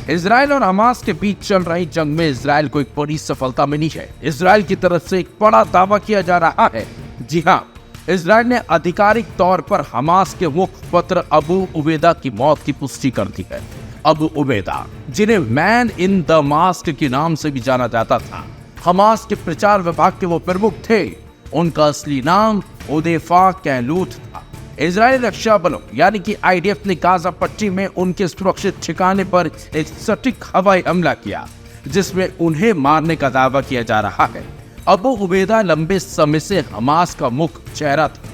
Israel और Hamas के बीच चल रही जंग में इजराइल को एक बड़ी सफलता मिली है। इजराइल की तरफ से एक बड़ा दावा किया जा रहा है। जी हाँ, इजराइल ने आधिकारिक तौर पर हमास के मुखपत्र अबू उबैदा की मौत की पुष्टि कर दी है। अबू उबैदा, जिन्हें मैन इन द मास्क के नाम से भी जाना जाता था, हमास के प्रचार विभाग के वो प्रमुख थे। उनका असली नाम उदैफा कैलूथ था। इजरायली रक्षा बलों यानी कि आईडीएफ ने गाजा पट्टी में उनके सुरक्षित ठिकाने पर एक सटीक हवाई हमला किया, जिसमें उन्हें मारने का दावा किया जा रहा है। अबू उबैदा लंबे समय से हमास का मुख्य चेहरा था।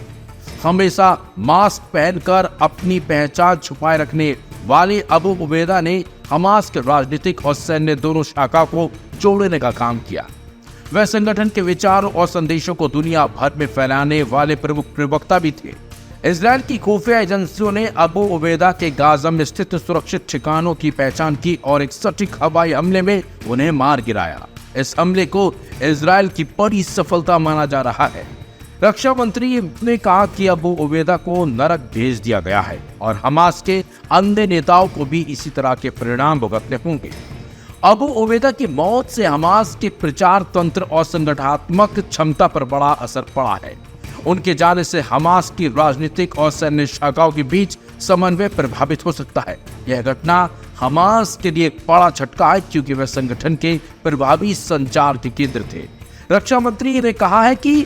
हमेशा मास्क पहनकर अपनी पहचान छुपाए रखने वाले अबू उबैदा ने हमास के राजनीतिक और सैन्य दोनों शाखा को जोड़ने का काम किया। वह संगठन के विचारों और संदेशों को दुनिया भर में फैलाने वाले प्रमुख प्रवक्ता भी थे। इजराइल की खुफिया एजेंसियों ने अबू उबैदा के गाजा में स्थित सुरक्षित ठिकानों की पहचान की और एक सटीक हवाई हमले में उन्हें मार गिराया। इस हमले को इजराइल की बड़ी सफलता माना जा रहा है। रक्षा मंत्री ने कहा कि अबू उबैदा को नरक भेज दिया गया है और हमास के अन्य नेताओं को भी इसी तरह के परिणाम भुगतने होंगे। अबू उबैदा की मौत से हमास के प्रचार तंत्र और संगठनात्मक क्षमता पर बड़ा असर पड़ा है। उनके जाने से हमास की राजनीतिक और सैन्य शाखाओं के बीच समन्वय प्रभावित हो सकता है। यह घटना हमास के लिए एक बड़ा झटका है, क्योंकि वह संगठन के प्रभावी संचार के केंद्र थे। रक्षा मंत्री ने कहा है कि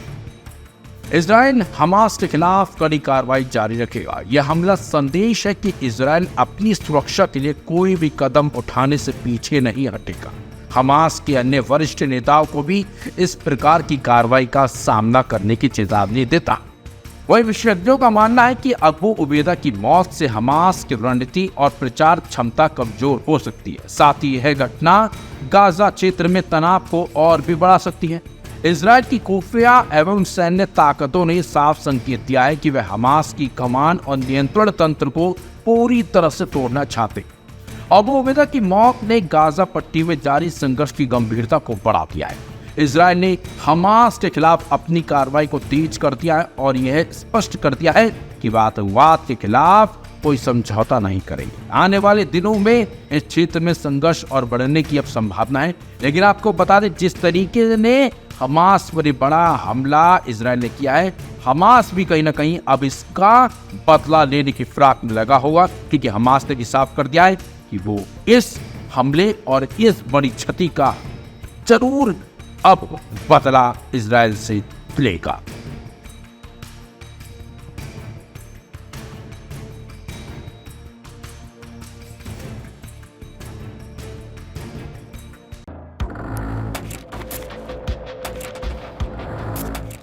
इजराइल हमास के खिलाफ कड़ी कार्रवाई जारी रखेगा। यह हमला संदेश है कि इजराइल अपनी सुरक्षा के लिए कोई भी कदम उठाने से पीछे नहीं हटेगा। हमास के अन्य वरिष्ठ नेताओं को भी इस प्रकार की कार्रवाई का सामना करने की चेतावनी देता। वही विशेषज्ञों का मानना है कि अबू उबैदा की मौत से हमास की रणनीति और प्रचार क्षमता कमजोर हो सकती है। साथ ही यह घटना गाजा क्षेत्र में तनाव को और भी बढ़ा सकती है। इजराइल की खुफिया एवं सैन्य ताकतों ने साफ संकेत दिया है कि वे हमास की कमान और नियंत्रण तंत्र को पूरी तरह से तोड़ना चाहते। अबू उबैदा की मौत ने गाजा पट्टी में जारी संघर्ष की गंभीरता को बढ़ा दिया है। इजराइल ने हमास के खिलाफ अपनी कार्रवाई को तेज कर दिया है और यह स्पष्ट कर दिया है कि वे आतंकवाद के खिलाफ कोई समझौता नहीं करेंगे। आने वाले दिनों में इस क्षेत्र में संघर्ष और बढ़ने की अब संभावना है। लेकिन आपको बता दें, जिस तरीके ने हमास पर बड़ा हमला इजराइल ने किया है, हमास भी कहीं ना कहीं अब इसका बदला लेने की फिराक में लगा होगा, क्योंकि हमास ने भी साफ कर दिया है कि वो इस हमले और इस बड़ी क्षति का जरूर अब बदला इजराइल से लेगा।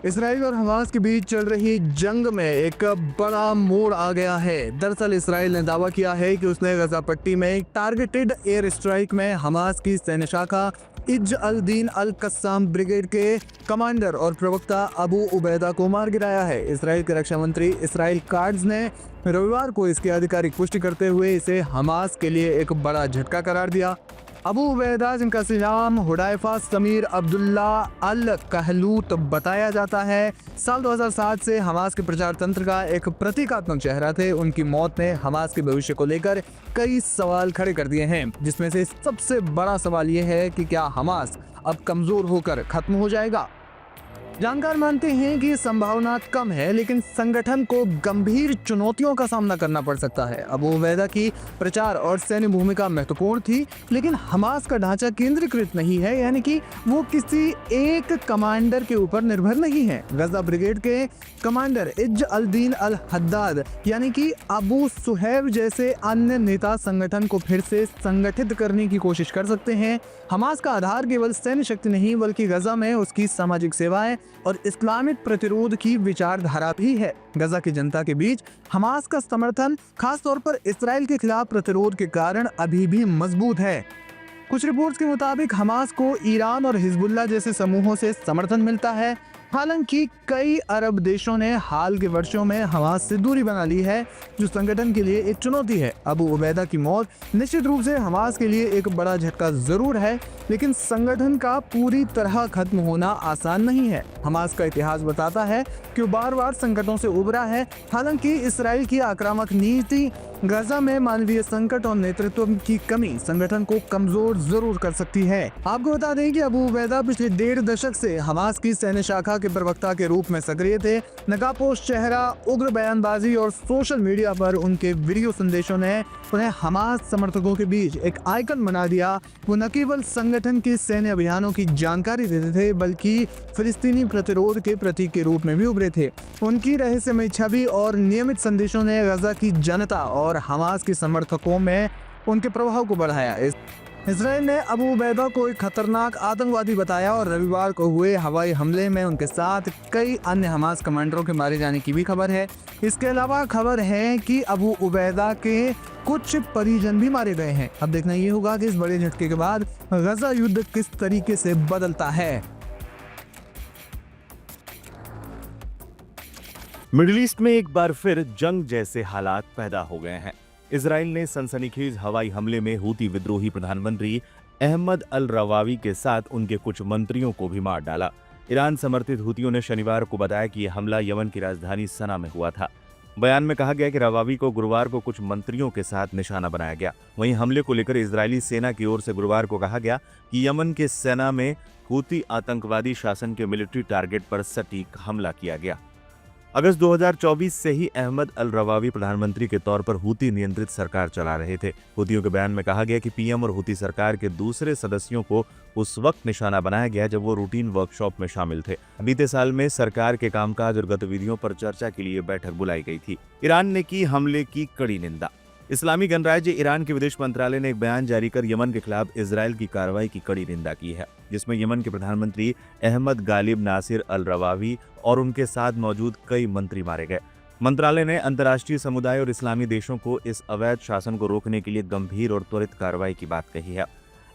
इसराइल और हमास के बीच चल रही जंग में एक बड़ा मोड़ आ गया है। दरअसल इसराइल ने दावा किया है कि उसने गजा पट्टी में एक टारगेटेड एयर स्ट्राइक में हमास की सैन्य शाखा is all Deen Al Qassam brigade के कमांडर और प्रवक्ता अबू उबैदा को मार गिराया है। इसराइल के रक्षा मंत्री इसराइल काट्ज ने रविवार को इसकी आधिकारिक पुष्टि करते हुए इसे हमास के लिए एक बड़ा झटका करार दिया। अबू उबैदा, जिनका नाम हुदैफा समीर अब्दुल्ला अल कहलूत बताया जाता है, साल 2007 से हमास के प्रचार तंत्र का एक प्रतीकात्मक चेहरा थे। उनकी मौत ने हमास के भविष्य को लेकर कई सवाल खड़े कर दिए हैं, जिसमें से सबसे बड़ा सवाल यह है कि क्या हमास अब कमजोर होकर खत्म हो जाएगा। जानकार मानते हैं कि संभावना कम है, लेकिन संगठन को गंभीर चुनौतियों का सामना करना पड़ सकता है। अबू उबैदा की प्रचार और सैन्य भूमिका महत्वपूर्ण थी, लेकिन हमास का ढांचा केंद्रीकृत नहीं है, यानी कि वो किसी एक कमांडर के ऊपर निर्भर नहीं है। गजा ब्रिगेड के commander is all Deen Al Haddad यानी कि अबू सुहैब जैसे अन्य नेता संगठन को फिर से संगठित करने की कोशिश कर सकते हैं। हमास का आधार केवल सैन्य शक्ति नहीं, बल्कि गजा में उसकी सामाजिक सेवाएं और इस्लामिक प्रतिरोध की विचारधारा भी है। गजा की जनता के बीच हमास का समर्थन खास तौर पर इसराइल के खिलाफ प्रतिरोध के कारण अभी भी मजबूत है। कुछ रिपोर्ट्स के मुताबिक हमास को ईरान और हिजबुल्लाह जैसे समूहों से समर्थन मिलता है। हालांकि कई अरब देशों ने हाल के वर्षों में हमास से दूरी बना ली है, जो संगठन के लिए एक चुनौती है। अबू उबैदा की मौत निश्चित रूप से हमास के लिए एक बड़ा झटका जरूर है, लेकिन संगठन का पूरी तरह खत्म होना आसान नहीं है। हमास का इतिहास बताता है कि बार बार संकटों से उबरा है। हालांकि इसराइल की आक्रामक नीति गाजा में मानवीय संकट और नेतृत्व की कमी संगठन को कमजोर जरूर कर सकती है। आपको बता दें कि अबू उबैदा पिछले 1.5 दशक से हमास की सैन्य शाखा के प्रवक्ता के रूप में सक्रिय थे। नकाबपोश चेहरा, उग्र बयानबाजी और सोशल मीडिया पर उनके वीडियो संदेशों ने उन्हें हमास समर्थकों के बीच एक आइकन बना दिया। वो न केवल संगठन के सैन्य अभियानों की जानकारी देते थे बल्कि फिलिस्तीनी प्रतिरोध के प्रतीक के रूप में भी उभरे थे। उनकी रहस्यमय छवि और नियमित संदेशों ने गजा की जनता और हमास के समर्थकों में उनके प्रभाव को बढ़ाया। इजराइल ने अबू उबैदा को एक खतरनाक आतंकवादी बताया और रविवार को हुए हवाई हमले में उनके साथ कई अन्य हमास कमांडरों के मारे जाने की भी खबर है। इसके अलावा खबर है कि अबू उबैदा के कुछ परिजन भी मारे गए हैं। अब देखना ये होगा कि इस बड़े झटके के बाद गजा युद्ध किस तरीके से बदलता है। मिडिल ईस्ट में एक बार फिर जंग जैसे हालात पैदा हो गए हैं। इजराइल ने सनसनीखेज हवाई हमले में हूती विद्रोही प्रधानमंत्री अहमद अल रवावी के साथ उनके कुछ मंत्रियों को भी मार डाला। ईरान समर्थित हूतियों ने शनिवार को बताया कि यह हमला यमन की राजधानी सना में हुआ था। बयान में कहा गया कि रवावी को गुरुवार को कुछ मंत्रियों के साथ निशाना बनाया गया। वहीं हमले को लेकर इजरायली सेना की ओर से गुरुवार को कहा गया कि यमन के सना में हूती आतंकवादी शासन के मिलिट्री टारगेट पर सटीक हमला किया गया। अगस्त 2024 से ही अहमद अल रवावी प्रधानमंत्री के तौर पर हूती नियंत्रित सरकार चला रहे थे। हूतियों के बयान में कहा गया कि पीएम और हूती सरकार के दूसरे सदस्यों को उस वक्त निशाना बनाया गया जब वो रूटीन वर्कशॉप में शामिल थे। बीते साल में सरकार के कामकाज और गतिविधियों पर चर्चा के लिए बैठक बुलाई गई थी। ईरान ने की हमले की कड़ी निंदा। इस्लामी गणराज्य ईरान के विदेश मंत्रालय ने एक बयान जारी कर यमन के खिलाफ इजराइल की कार्रवाई की कड़ी निंदा की है, जिसमें यमन के प्रधानमंत्री अहमद गालिब नासिर अल रवावी और उनके साथ मौजूद कई मंत्री मारे गए। मंत्रालय ने अंतर्राष्ट्रीय समुदाय और इस्लामी देशों को इस अवैध शासन को रोकने के लिए गंभीर और त्वरित कार्रवाई की बात कही है।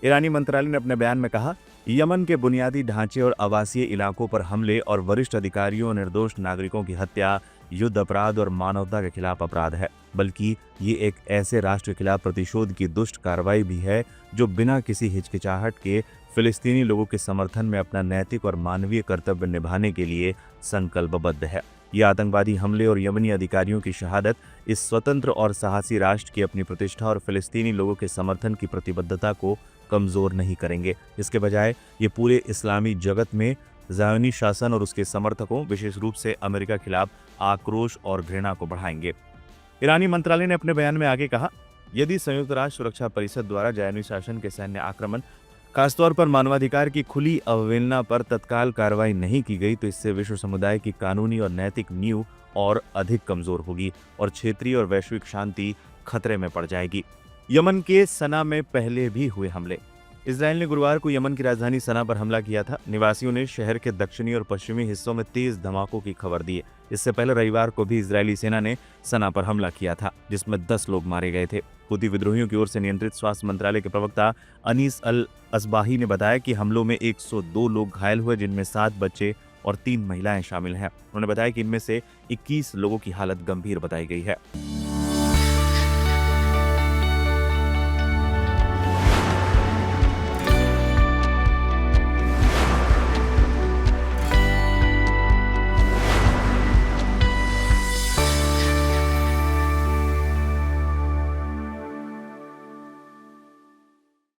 ईरानी मंत्रालय ने अपने बयान में कहा, यमन के बुनियादी ढांचे और आवासीय इलाकों पर हमले और वरिष्ठ अधिकारियों और निर्दोष नागरिकों की हत्या युद्ध अपराध और मानवता के खिलाफ अपराध है, बल्कि ये एक ऐसे राष्ट्र के खिलाफ प्रतिशोध की दुष्ट कार्रवाई भी है जो बिना किसी हिचकिचाहट के फिलिस्तीनी लोगों के समर्थन में अपना नैतिक और मानवीय कर्तव्य निभाने के लिए संकल्पबद्ध है। ये आतंकवादी हमले और यमनी अधिकारियों की शहादत इस स्वतंत्र और साहसी राष्ट्र की अपनी प्रतिष्ठा और फिलिस्तीनी लोगों के समर्थन की प्रतिबद्धता को कमजोर नहीं करेंगे। इसके बजाय ये पूरे इस्लामी जगत में ज़ायोनी शासन और उसके समर्थकों, विशेष रूप से अमेरिका खिलाफ आक्रोश और घृणा को बढ़ाएंगे। ईरानी मंत्रालय ने अपने बयान में आगे कहा, यदि संयुक्त राष्ट्र सुरक्षा परिषद द्वारा ज़ायोनी शासन के सैन्य आक्रमण, खासतौर पर मानवाधिकार की खुली अवहेलना पर तत्काल कार्रवाई नहीं की गई तो इससे विश्व समुदाय की कानूनी और नैतिक नींव और अधिक कमजोर होगी और क्षेत्रीय और वैश्विक शांति खतरे में पड़ जाएगी। यमन के सना में पहले भी हुए हमले। इजराइल ने गुरुवार को यमन की राजधानी सना पर हमला किया था। निवासियों ने शहर के दक्षिणी और पश्चिमी हिस्सों में तेज धमाकों की खबर दी है। इससे पहले रविवार को भी इजरायली सेना ने सना पर हमला किया था, जिसमें 10 लोग मारे गए थे। हूती विद्रोहियों की ओर से नियंत्रित स्वास्थ्य मंत्रालय के प्रवक्ता अनीस अल असबाही ने बताया कि हमलों में 102 लोग घायल हुए, जिनमें 7 बच्चे और 3 महिलाएं शामिल हैं। उन्होंने बताया कि इनमें से 21 लोगों की हालत गंभीर बताई गई है।